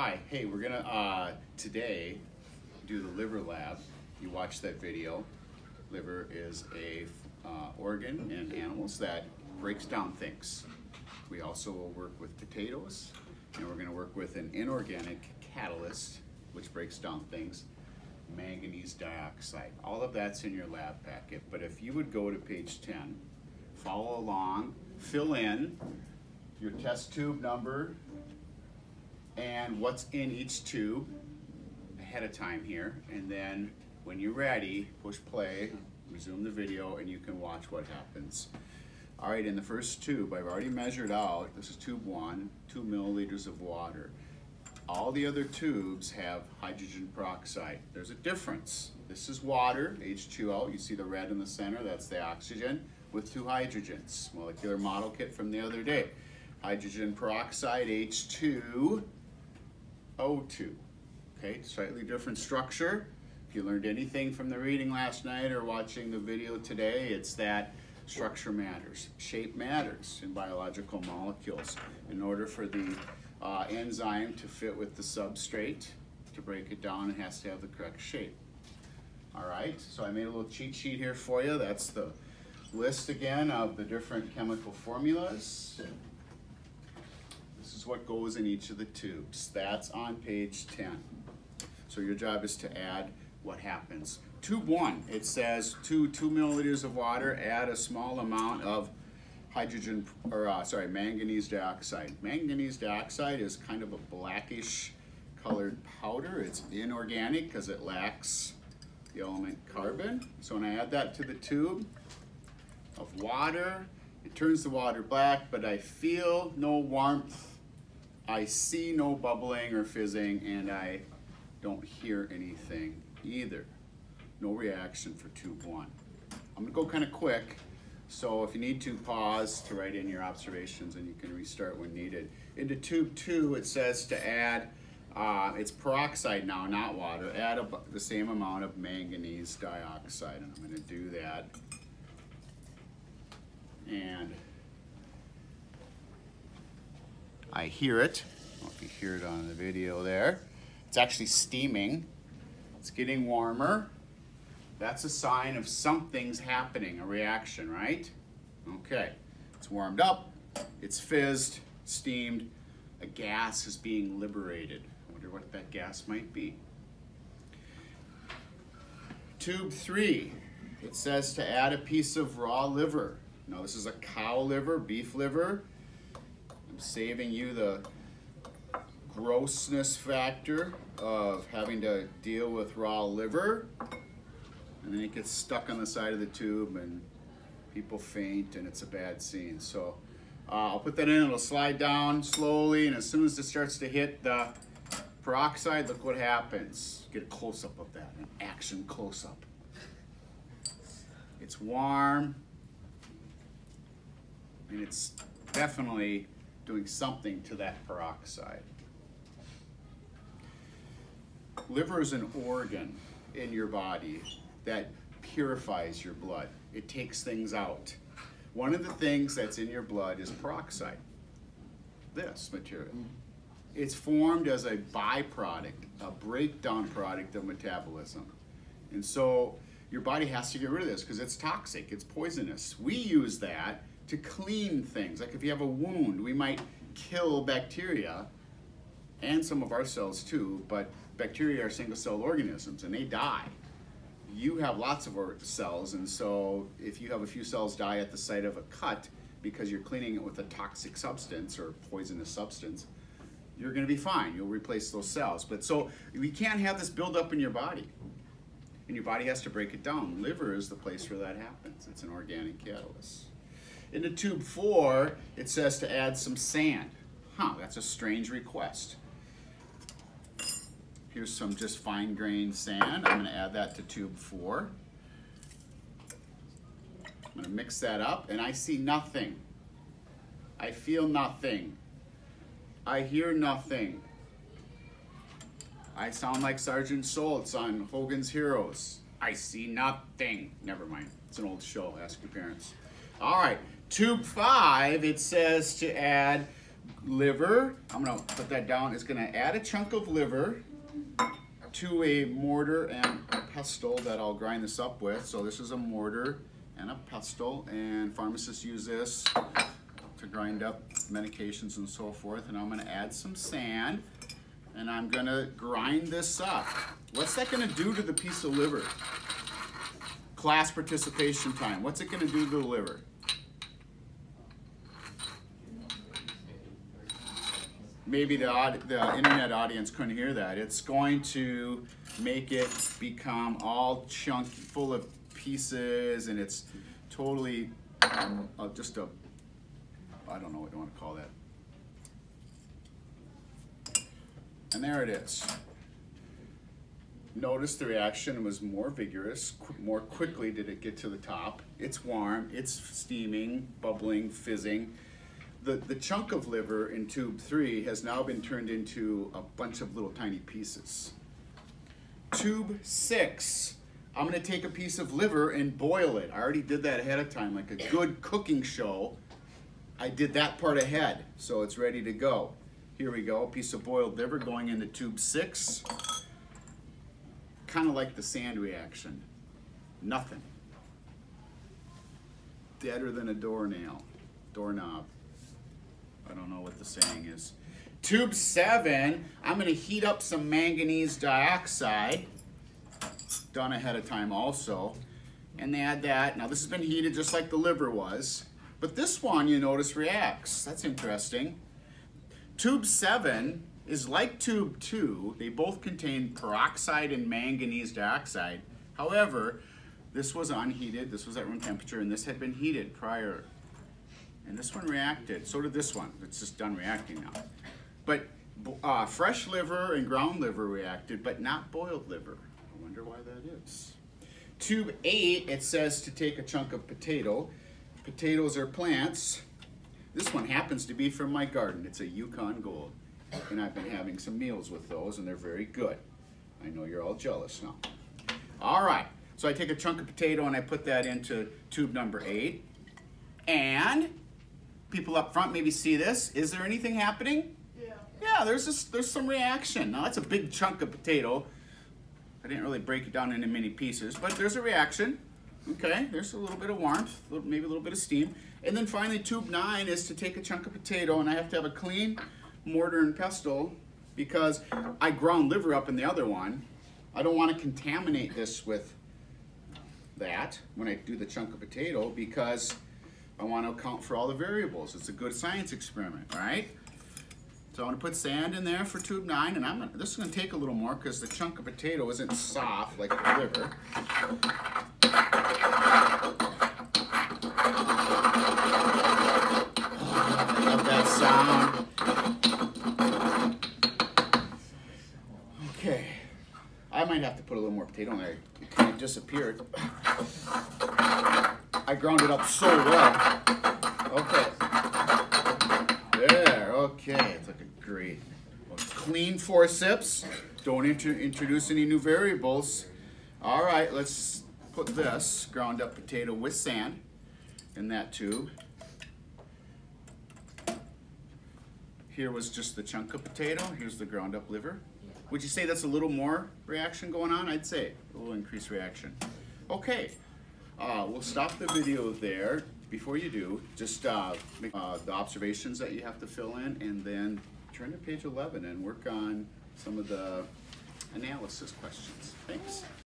Hi, hey, we're gonna today do the liver lab. You watched that video. Liver is a organ in animals that breaks down things. We also will work with potatoes, and we're gonna work with an inorganic catalyst, which breaks down things, manganese dioxide. All of that's in your lab packet, but if you would go to page 10, follow along, fill in your test tube number and what's in each tube ahead of time here, and then when you're ready, push play, resume the video, and you can watch what happens. All right, in the first tube, I've already measured out, this is tube 1, 2 milliliters of water. All the other tubes have hydrogen peroxide. There's a difference. This is water, H2O, you see the red in the center, that's the oxygen, with 2 hydrogens. Molecular model kit from the other day. Hydrogen peroxide, H2O2. Okay, slightly different structure. If you learned anything from the reading last night or watching the video today, it's that structure matters. Shape matters in biological molecules. In order for the enzyme to fit with the substrate, to break it down, it has to have the correct shape. All right, so I made a little cheat sheet here for you. That's the list again of the different chemical formulas. This is what goes in each of the tubes. That's on page 10. So your job is to add what happens. Tube 1, it says 2 milliliters of water, add a small amount of manganese dioxide. Manganese dioxide is kind of a blackish colored powder. It's inorganic because it lacks the element carbon. So when I add that to the tube of water, it turns the water black, but I feel no warmth, I see no bubbling or fizzing, and I don't hear anything either. No reaction for tube 1. I'm gonna go kind of quick, so if you need to, pause to write in your observations and you can restart when needed. Into tube 2, it says to add, it's peroxide now, not water, add the same amount of manganese dioxide, and I'm gonna do that. And I hear it. I don't know if you hear it on the video there. It's actually steaming. It's getting warmer. That's a sign of something's happening, a reaction, right? Okay, it's warmed up, it's fizzed, steamed, a gas is being liberated. I wonder what that gas might be. Tube 3, it says to add a piece of raw liver. Now this is a cow liver, beef liver. I'm saving you the grossness factor of having to deal with raw liver. And then it gets stuck on the side of the tube and people faint and it's a bad scene. So I'll put that in, it'll slide down slowly, and as soon as it starts to hit the peroxide, look what happens. Get a close-up of that, an action close-up. It's warm, and it's definitely doing something to that peroxide. Liver is an organ in your body that purifies your blood. It takes things out. One of the things that's in your blood is peroxide, this material. It's formed as a byproduct, a breakdown product of metabolism. And so your body has to get rid of this because it's toxic, it's poisonous. We use that to clean things. Like if you have a wound, we might kill bacteria and some of our cells too, but bacteria are single-celled organisms and they die. You have lots of cells, and so if you have a few cells die at the site of a cut because you're cleaning it with a toxic substance or poisonous substance, you're gonna be fine. You'll replace those cells. But so we can't have this build up in your body, and your body has to break it down. Liver is the place where that happens. It's an organic catalyst. Into tube 4, it says to add some sand. That's a strange request. Here's some just fine-grained sand. I'm gonna add that to tube 4. I'm gonna mix that up, and I see nothing. I feel nothing. I hear nothing. I sound like Sergeant Schultz on Hogan's Heroes. I see nothing. Never mind, it's an old show, ask your parents. All right, tube 5, it says to add liver, I'm gonna put that down, is gonna add a chunk of liver to a mortar and a pestle that I'll grind this up with. So this is a mortar and a pestle, and pharmacists use this to grind up medications and so forth. And I'm gonna add some sand, and I'm gonna grind this up. What's that gonna do to the piece of liver? Class participation time. What's it gonna do to the liver? Maybe the internet audience couldn't hear that. It's going to make it become all chunky, full of pieces, and it's totally just a, I don't know what you want to call that. And there it is. Notice the reaction was more vigorous, more quickly did it get to the top. It's warm, it's steaming, bubbling, fizzing. The chunk of liver in tube 3 has now been turned into a bunch of little tiny pieces. Tube 6, I'm gonna take a piece of liver and boil it. I already did that ahead of time, like a good cooking show. I did that part ahead, so it's ready to go. Here we go, a piece of boiled liver going into tube 6. Kind of like the sand reaction. Nothing. Deader than a doornail, doorknob. I don't know what the saying is. Tube 7, I'm gonna heat up some manganese dioxide, done ahead of time also, and add that. Now this has been heated just like the liver was, but this one you notice reacts. That's interesting. Tube 7 is like tube 2. They both contain peroxide and manganese dioxide. However, this was unheated, this was at room temperature, and this had been heated prior. And this one reacted, so did this one. It's just done reacting now. But fresh liver and ground liver reacted, but not boiled liver. I wonder why that is. Tube 8, it says to take a chunk of potato. Potatoes are plants. This one happens to be from my garden. It's a Yukon Gold. And I've been having some meals with those, and they're very good. I know you're all jealous now. All right, so I take a chunk of potato and I put that into tube number 8. And people up front maybe see this. Is there anything happening? Yeah, there's some reaction. Now that's a big chunk of potato. I didn't really break it down into many pieces, but there's a reaction. Okay, there's a little bit of warmth, maybe a little bit of steam. And then finally tube 9 is to take a chunk of potato, and I have to have a clean mortar and pestle because I ground liver up in the other one. I don't want to contaminate this with that when I do the chunk of potato because I want to account for all the variables. It's a good science experiment, right? So I'm going to put sand in there for tube 9, and this is going to take a little more because the chunk of potato isn't soft like the liver. I love that sound. Okay, I might have to put a little more potato in there. It kind of disappeared. I ground it up so well. Okay. There, okay. It's looking great. Clean forceps. Don't introduce any new variables. All right, let's put this ground up potato with sand in that tube. Here was just the chunk of potato. Here's the ground up liver. Would you say that's a little more reaction going on? I'd say a little increased reaction. Okay. We'll stop the video there. Before you do, just make the observations that you have to fill in, and then turn to page 11 and work on some of the analysis questions. Thanks.